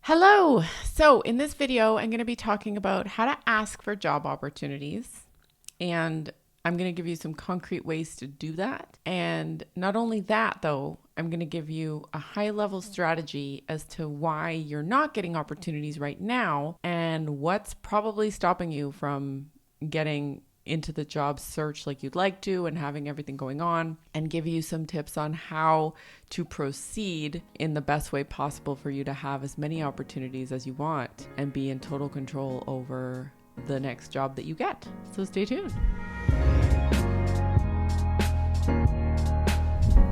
Hello. So in this video, I'm going to be talking about how to ask for job opportunities. And I'm going to give you some concrete ways to do that. And not only that, though, I'm going to give you a high level strategy as to why you're not getting opportunities right now and what's probably stopping you from getting into the job search like you'd like to and having everything going on, and give you some tips on how to proceed in the best way possible for you to have as many opportunities as you want and be in total control over the next job that you get. So stay tuned.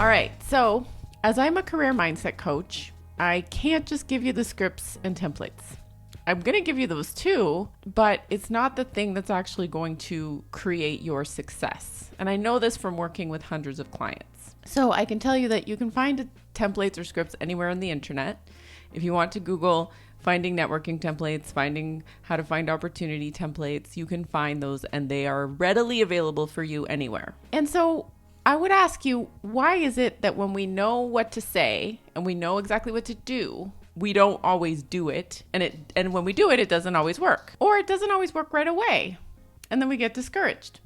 All right. So as I'm a career mindset coach, I can't just give you the scripts and templates. I'm going to give you those too, but it's not the thing that's actually going to create your success. And I know this from working with hundreds of clients. So I can tell you that you can find templates or scripts anywhere on the internet. If you want to Google finding networking templates, finding how to find opportunity templates, you can find those and they are readily available for you anywhere. And so I would ask you, why is it that when we know what to say and we know exactly what to do, we don't always do it, and when we do it, it doesn't always work, or it doesn't always work right away, and then we get discouraged.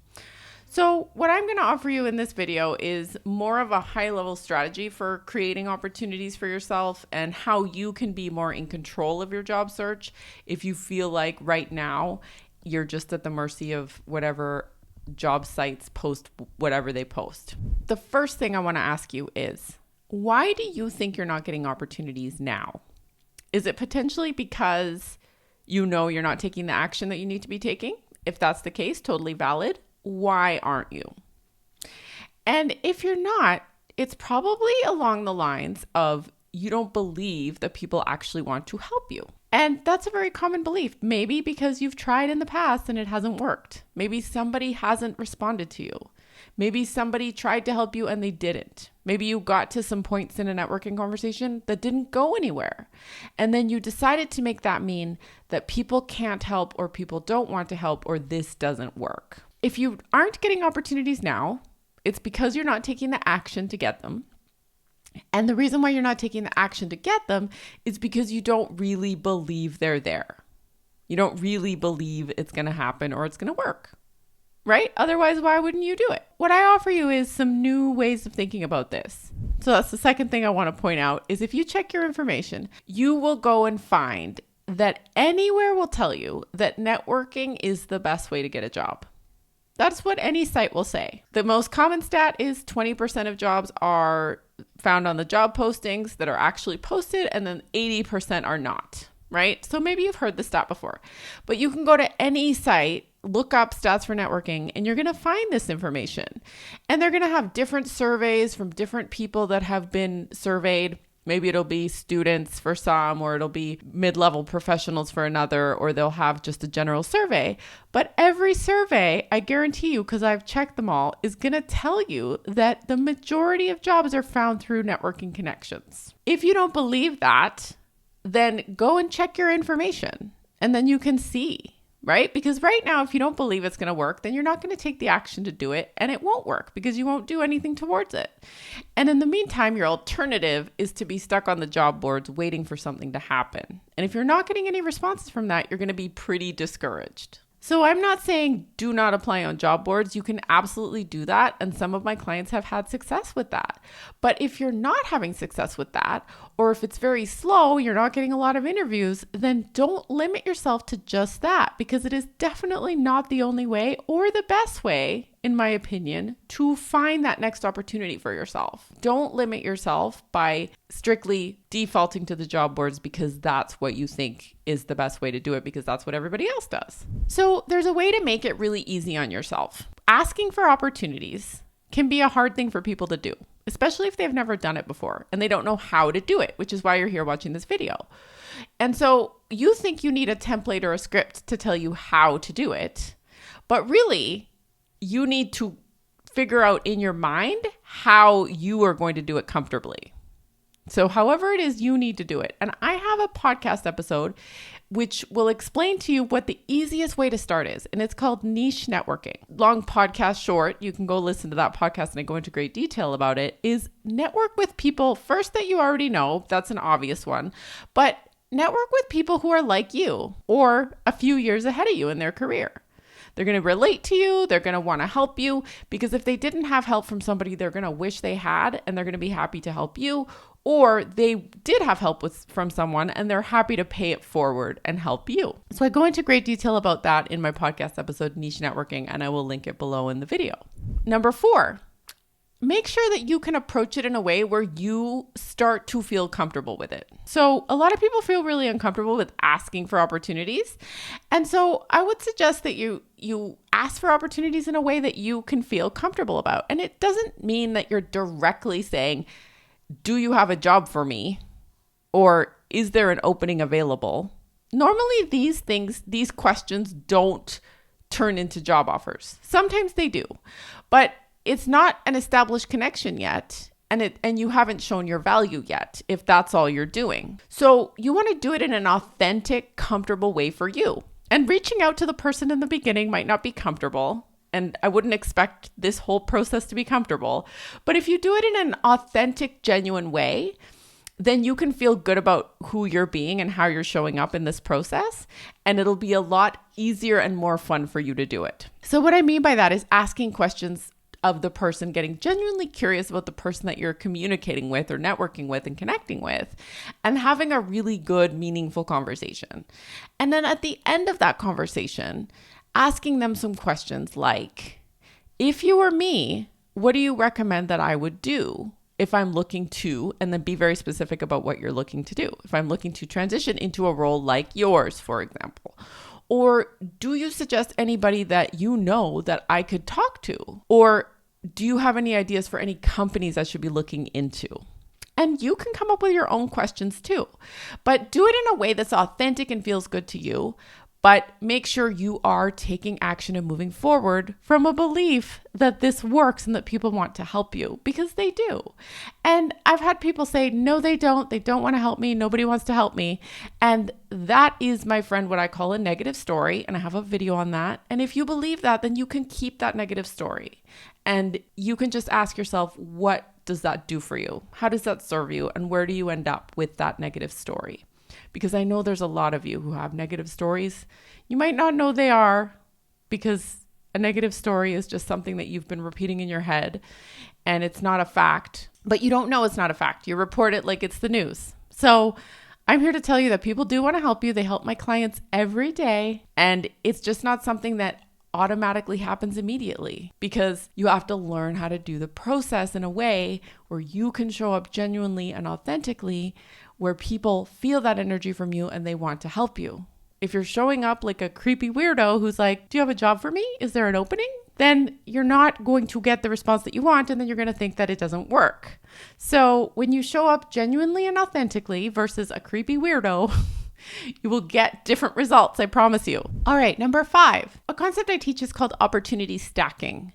So what I'm going to offer you in this video is more of a high-level strategy for creating opportunities for yourself and how you can be more in control of your job search if you feel like right now you're just at the mercy of whatever job sites post whatever they post. The first thing I want to ask you is, why do you think you're not getting opportunities now? Is it potentially because you know you're not taking the action that you need to be taking? If that's the case, totally valid. Why aren't you? And if you're not, it's probably along the lines of you don't believe that people actually want to help you. And that's a very common belief. Maybe because you've tried in the past and it hasn't worked. Maybe somebody hasn't responded to you. Maybe somebody tried to help you and they didn't. Maybe you got to some points in a networking conversation that didn't go anywhere. And then you decided to make that mean that people can't help or people don't want to help or this doesn't work. If you aren't getting opportunities now, it's because you're not taking the action to get them. And the reason why you're not taking the action to get them is because you don't really believe they're there. You don't really believe it's going to happen or it's going to work. Right? Otherwise, why wouldn't you do it? What I offer you is some new ways of thinking about this. So that's the second thing I want to point out is if you check your information, you will go and find that anywhere will tell you that networking is the best way to get a job. That's what any site will say. The most common stat is 20% of jobs are found on the job postings that are actually posted, and then 80% are not, right? So maybe you've heard the stat before, but you can go to any site, look up stats for networking, and you're going to find this information. And they're going to have different surveys from different people that have been surveyed. Maybe it'll be students for some, or it'll be mid-level professionals for another, or they'll have just a general survey. But every survey, I guarantee you, because I've checked them all, is going to tell you that the majority of jobs are found through networking connections. If you don't believe that, then go and check your information, and then you can see. Right? Because right now, if you don't believe it's going to work, then you're not going to take the action to do it, and it won't work because you won't do anything towards it. And in the meantime, your alternative is to be stuck on the job boards waiting for something to happen. And if you're not getting any responses from that, you're going to be pretty discouraged. So I'm not saying do not apply on job boards. You can absolutely do that. And some of my clients have had success with that. But if you're not having success with that, or if it's very slow, you're not getting a lot of interviews, then don't limit yourself to just that, because it is definitely not the only way or the best way, in my opinion, to find that next opportunity for yourself. Don't limit yourself by strictly defaulting to the job boards because that's what you think is the best way to do it, because that's what everybody else does. So there's a way to make it really easy on yourself. Asking for opportunities can be a hard thing for people to do, especially if they've never done it before and they don't know how to do it, which is why you're here watching this video. And so you think you need a template or a script to tell you how to do it, but really you need to figure out in your mind how you are going to do it comfortably. So however it is you need to do it. And I have a podcast episode which will explain to you what the easiest way to start is. And it's called Niche Networking. Long podcast, short, you can go listen to that podcast and I go into great detail about it, is network with people first that you already know. That's an obvious one. But network with people who are like you or a few years ahead of you in their career. They're going to relate to you. They're going to want to help you, because if they didn't have help from somebody, they're going to wish they had, and they're going to be happy to help you. Or they did have help from someone and they're happy to pay it forward and help you. So I go into great detail about that in my podcast episode, Niche Networking, and I will link it below in the video. Number 4, make sure that you can approach it in a way where you start to feel comfortable with it. So a lot of people feel really uncomfortable with asking for opportunities. And so I would suggest that you ask for opportunities in a way that you can feel comfortable about. And it doesn't mean that you're directly saying, do you have a job for me? Or is there an opening available? Normally these questions don't turn into job offers. Sometimes they do, but it's not an established connection yet. And you haven't shown your value yet, if that's all you're doing. So you want to do it in an authentic, comfortable way for you. And reaching out to the person in the beginning might not be comfortable. And I wouldn't expect this whole process to be comfortable. But if you do it in an authentic, genuine way, then you can feel good about who you're being and how you're showing up in this process. And it'll be a lot easier and more fun for you to do it. So what I mean by that is asking questions of the person, getting genuinely curious about the person that you're communicating with or networking with and connecting with, and having a really good, meaningful conversation. And then at the end of that conversation, asking them some questions like, if you were me, what do you recommend that I would do if I'm looking to, and then be very specific about what you're looking to do. If I'm looking to transition into a role like yours, for example. Or do you suggest anybody that you know that I could talk to? Or do you have any ideas for any companies I should be looking into? And you can come up with your own questions too, but do it in a way that's authentic and feels good to you. But make sure you are taking action and moving forward from a belief that this works and that people want to help you, because they do. And I've had people say, no, they don't. They don't want to help me. Nobody wants to help me. And that is, my friend, what I call a negative story. And I have a video on that. And if you believe that, then you can keep that negative story. And you can just ask yourself, what does that do for you? How does that serve you? And where do you end up with that negative story? Because I know there's a lot of you who have negative stories. You might not know they are, because a negative story is just something that you've been repeating in your head and it's not a fact, but you don't know it's not a fact. You report it like it's the news. So I'm here to tell you that people do want to help you. They help my clients every day, and it's just not something that automatically happens immediately, because you have to learn how to do the process in a way where you can show up genuinely and authentically, where people feel that energy from you and they want to help you. If you're showing up like a creepy weirdo who's like, do you have a job for me? Is there an opening? Then you're not going to get the response that you want, and then you're going to think that it doesn't work. So when you show up genuinely and authentically versus a creepy weirdo, you will get different results, I promise you. All right, number 5, a concept I teach is called opportunity stacking.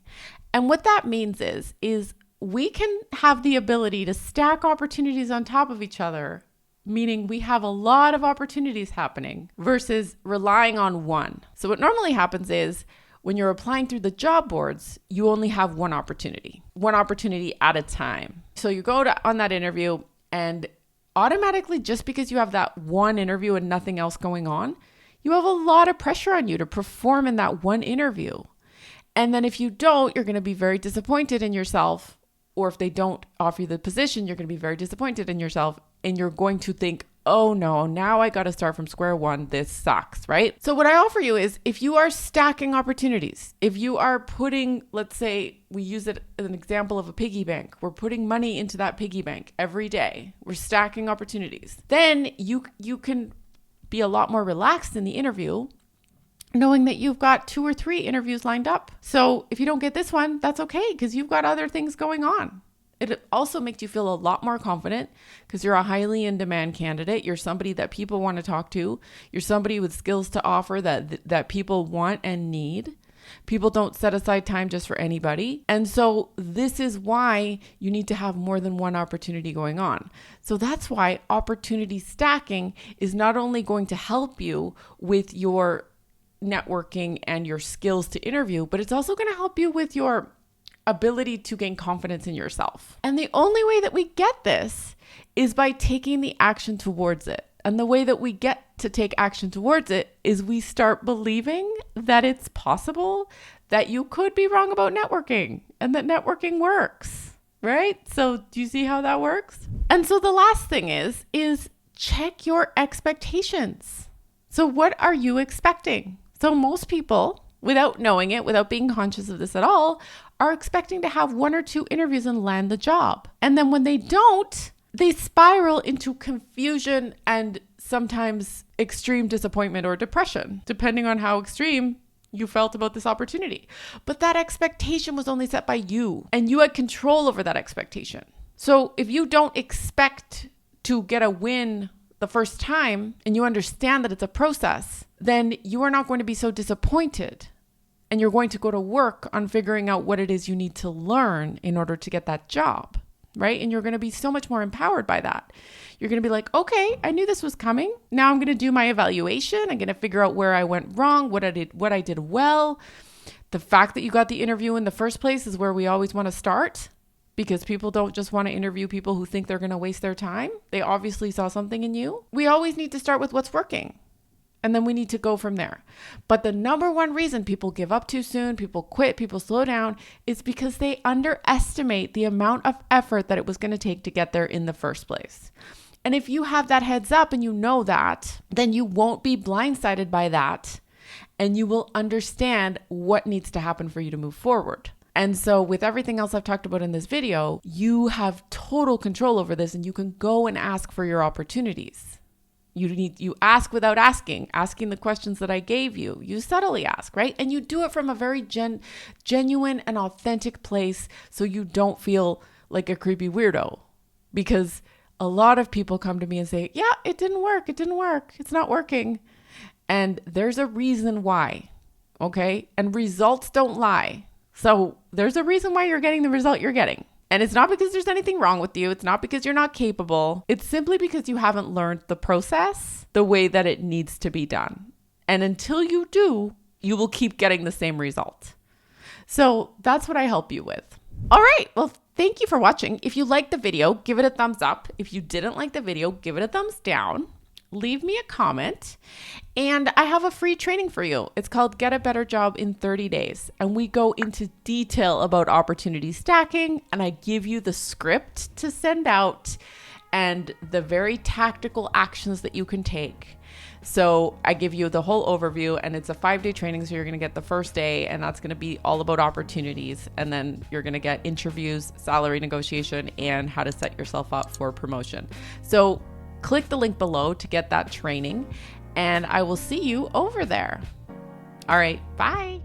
And what that means is we can have the ability to stack opportunities on top of each other, meaning we have a lot of opportunities happening versus relying on one. So what normally happens is when you're applying through the job boards, you only have one opportunity at a time. So you go on that interview, and automatically, just because you have that one interview and nothing else going on, you have a lot of pressure on you to perform in that one interview. And then if you don't, you're going to be very disappointed in yourself. Or if they don't offer you the position, you're going to be very disappointed in yourself. And you're going to think, oh no, now I got to start from square one. This sucks, right? So what I offer you is, if you are stacking opportunities, if you are putting, let's say we use it as an example of a piggy bank. We're putting money into that piggy bank every day. We're stacking opportunities. Then you can be a lot more relaxed in the interview, knowing that you've got 2 or 3 interviews lined up. So if you don't get this one, that's okay, because you've got other things going on. It also makes you feel a lot more confident, because you're a highly in-demand candidate. You're somebody that people want to talk to. You're somebody with skills to offer that people want and need. People don't set aside time just for anybody. And so this is why you need to have more than one opportunity going on. So that's why opportunity stacking is not only going to help you with your networking and your skills to interview, but it's also going to help you with your ability to gain confidence in yourself. And the only way that we get this is by taking the action towards it. And the way that we get to take action towards it is we start believing that it's possible that you could be wrong about networking and that networking works, right? So do you see how that works? And so the last thing is check your expectations. So what are you expecting? So most people, without knowing it, without being conscious of this at all, are expecting to have 1 or 2 interviews and land the job. And then when they don't, they spiral into confusion and sometimes extreme disappointment or depression, depending on how extreme you felt about this opportunity. But that expectation was only set by you, and you had control over that expectation. So if you don't expect to get a win the first time and you understand that it's a process, then you are not going to be so disappointed. And you're going to go to work on figuring out what it is you need to learn in order to get that job, right? And you're going to be so much more empowered by that. You're going to be like, okay, I knew this was coming. Now I'm going to do my evaluation. I'm going to figure out where I went wrong, what I did well. The fact that you got the interview in the first place is where we always want to start, because people don't just want to interview people who think they're going to waste their time. They obviously saw something in you. We always need to start with what's working. And then we need to go from there. But the number one reason people give up too soon, people quit, people slow down, is because they underestimate the amount of effort that it was going to take to get there in the first place. And if you have that heads up and you know that, then you won't be blindsided by that. And you will understand what needs to happen for you to move forward. And so with everything else I've talked about in this video, you have total control over this, and you can go and ask for your opportunities. You ask without asking the questions that I gave you. You subtly ask, right? And you do it from a very genuine and authentic place, so you don't feel like a creepy weirdo. Because a lot of people come to me and say, yeah, it didn't work. It's not working. And there's a reason why, okay? And results don't lie. So there's a reason why you're getting the result you're getting. And it's not because there's anything wrong with you. It's not because you're not capable. It's simply because you haven't learned the process the way that it needs to be done. And until you do, you will keep getting the same result. So that's what I help you with. All right. Well, thank you for watching. If you liked the video, give it a thumbs up. If you didn't like the video, give it a thumbs down. Leave me a comment. And I have a free training for you. It's called Get a Better Job in 30 Days. And we go into detail about opportunity stacking, and I give you the script to send out and the very tactical actions that you can take. So I give you the whole overview, and it's a 5-day training. So you're going to get the first day, and that's going to be all about opportunities. And then you're going to get interviews, salary negotiation, and how to set yourself up for promotion. So click the link below to get that training, and I will see you over there. All right, bye.